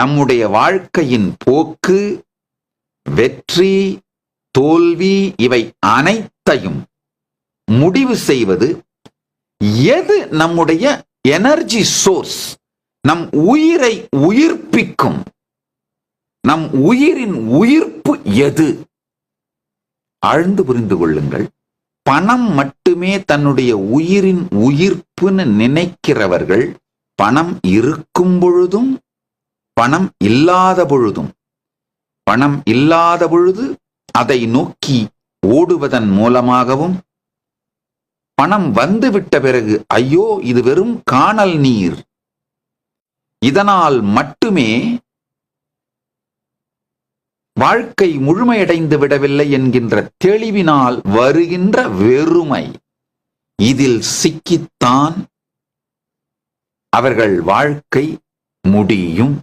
நம்முடைய வாழ்க்கையின் போக்கு, வெற்றி, தோல்வி இவை அனைத்தையும் முடிவு செய்வது எது? நம்முடைய எனர்ஜி சோர்ஸ், நம் உயிரை உயிர்ப்பிக்கும், நம் உயிரின் உயிர்ப்பு எது? ஆழ்ந்து புரிந்து கொள்ளுங்கள். பணம் மட்டுமே தன்னுடைய உயிரின் உயிர்ப்புன்னு நினைக்கிறவர்கள் பணம் இருக்கும் பொழுதும் பணம் இல்லாத பொழுதும், பணம் இல்லாத பொழுது அதை நோக்கி ஓடுவதன் மூலமாகவும், பணம் வந்துவிட்ட பிறகு ஐயோ இது வெறும் காணல் நீர், இதனால் மட்டுமே வாழ்க்கை முழுமையடைந்து விடவில்லை என்கின்ற தெளிவினால் வருகின்ற வெறுமை, இதில் சிக்கித்தான் அவர்கள் வாழ்க்கை முடியும்.